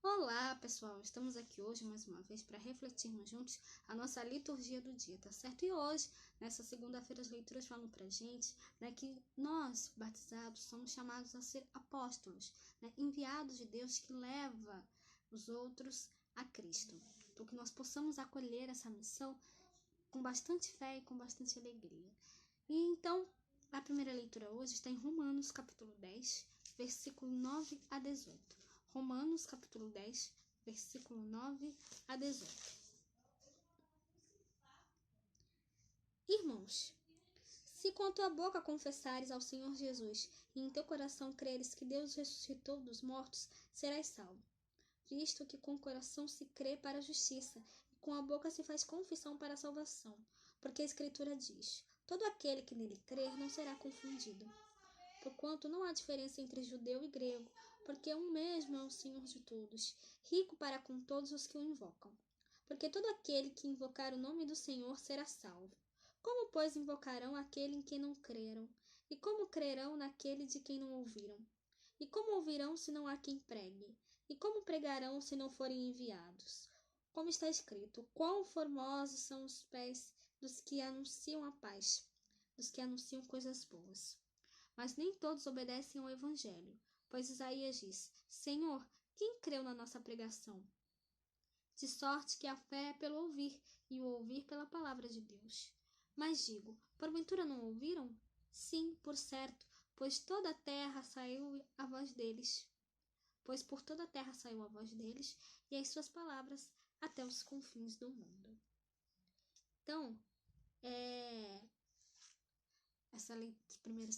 Olá, pessoal! Estamos aqui hoje mais uma vez para refletirmos juntos a nossa liturgia do dia, tá certo? E hoje, nessa segunda-feira, as leituras falam pra gente, que nós, batizados, somos chamados a ser apóstolos, enviados de Deus que leva os outros a Cristo. Então, que nós possamos acolher essa missão com bastante fé e com bastante alegria. E então, a primeira leitura hoje está em Romanos, capítulo 10, versículo 9 a 18. Romanos, capítulo 10, versículo 9 a 18. Irmãos, se com a tua boca confessares ao Senhor Jesus e em teu coração creres que Deus ressuscitou dos mortos, serás salvo. Visto que com o coração se crê para a justiça e com a boca se faz confissão para a salvação. Porque a Escritura diz: todo aquele que nele crer não será confundido. Porquanto não há diferença entre judeu e grego, porque um mesmo é o Senhor de todos, rico para com todos os que o invocam. Porque todo aquele que invocar o nome do Senhor será salvo. Como, pois, invocarão aquele em quem não creram? E como crerão naquele de quem não ouviram? E como ouvirão se não há quem pregue? E como pregarão se não forem enviados? Como está escrito: quão formosos são os pés dos que anunciam a paz, dos que anunciam coisas boas. Mas nem todos obedecem ao Evangelho, pois Isaías diz: Senhor, quem creu na nossa pregação? De sorte que a fé é pelo ouvir, e o ouvir pela palavra de Deus. Mas digo, porventura não ouviram? Sim, por certo, pois toda a terra saiu a voz deles. Pois por toda a terra saiu a voz deles, e as suas palavras até os confins do mundo. Então, essa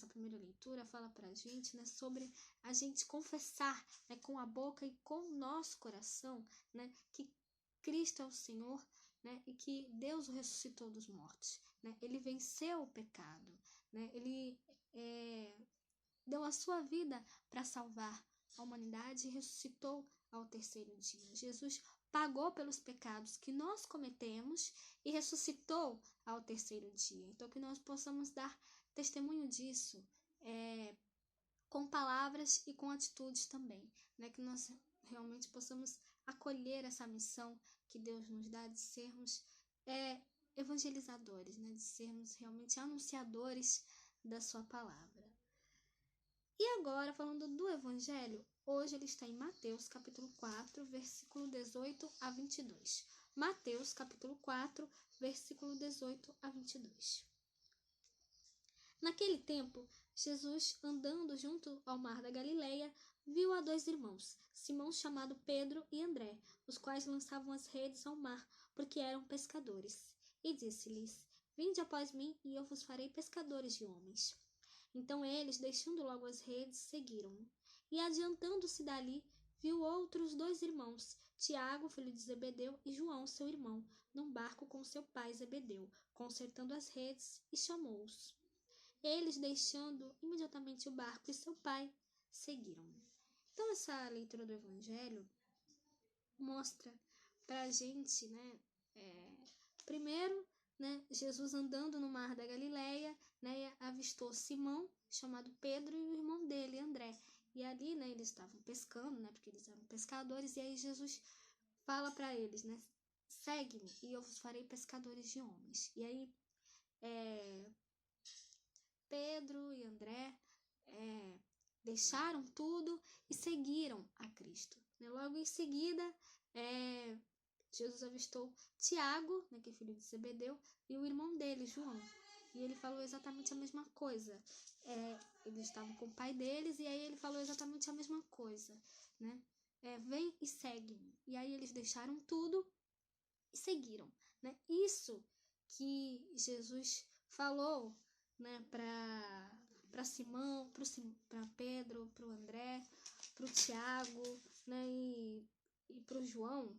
primeira leitura fala pra gente, sobre a gente confessar, com a boca e com o nosso coração, que Cristo é o Senhor, e que Deus o ressuscitou dos mortos, Ele venceu o pecado, Ele deu a sua vida para salvar a humanidade e ressuscitou ao terceiro dia. Jesus pagou pelos pecados que nós cometemos e ressuscitou ao terceiro dia. Então, que nós possamos dar testemunho disso com palavras e com atitudes também, que nós realmente possamos acolher essa missão que Deus nos dá de sermos evangelizadores, de sermos realmente anunciadores da sua palavra. E agora, falando do Evangelho, hoje ele está em Mateus, capítulo 4, versículo 18 a 22. Mateus, capítulo 4, versículo 18 a 22. Naquele tempo, Jesus, andando junto ao mar da Galileia, viu a dois irmãos, Simão chamado Pedro e André, os quais lançavam as redes ao mar, porque eram pescadores. E disse-lhes: Vinde após mim, e eu vos farei pescadores de homens. Então eles, deixando logo as redes, seguiram-no. E adiantando-se dali, viu outros dois irmãos, Tiago, filho de Zebedeu, e João, seu irmão, num barco com seu pai Zebedeu, consertando as redes, e chamou-os. Eles, deixando imediatamente o barco e seu pai, seguiram-no. Então, essa leitura do Evangelho mostra pra gente, primeiro, Jesus andando no mar da Galileia, avistou Simão, chamado Pedro, e o irmão dele, André. E ali, eles estavam pescando, porque eles eram pescadores, e aí Jesus fala para eles, segue-me e eu vos farei pescadores de homens. E aí, Pedro e André deixaram tudo e seguiram a Cristo. Logo em seguida, Jesus avistou Tiago, que é filho de Zebedeu, e o irmão dele, João. E ele falou exatamente a mesma coisa. Eles estavam com o pai deles, e aí ele falou exatamente a mesma coisa. Vem e segue-me. E aí eles deixaram tudo e seguiram. Isso que Jesus falou para Simão, para Pedro, para o André, para o Tiago, e para o João,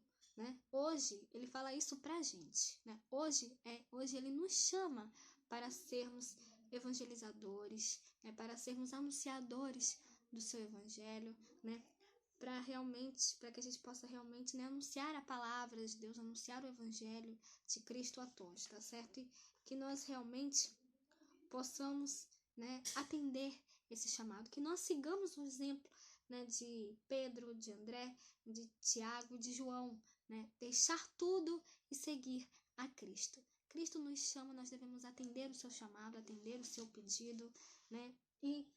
hoje ele fala isso para a gente. Hoje ele nos chama para sermos evangelizadores, para sermos anunciadores do seu evangelho, para que a gente possa realmente anunciar a palavra de Deus, anunciar o evangelho de Cristo a todos, tá certo? E que nós realmente possamos atender esse chamado, que nós sigamos o exemplo né, de Pedro, de André, de Tiago, de João, né? Deixar tudo e seguir a Cristo. Cristo nos chama, nós devemos atender o seu chamado, atender o seu pedido, né? E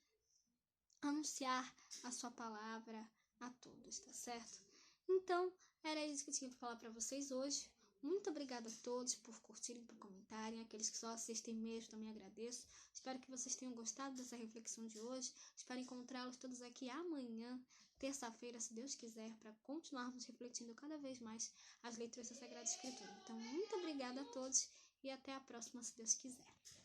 anunciar a sua palavra a todos, tá certo? Então, era isso que eu tinha para falar para vocês hoje. Muito obrigada a todos por curtirem, por comentarem. Aqueles que só assistem mesmo, também agradeço. Espero que vocês tenham gostado dessa reflexão de hoje. Espero encontrá-los todos aqui amanhã, terça-feira, se Deus quiser, para continuarmos refletindo cada vez mais as leituras da Sagrada Escritura. Então, muito obrigada a todos e até a próxima, se Deus quiser.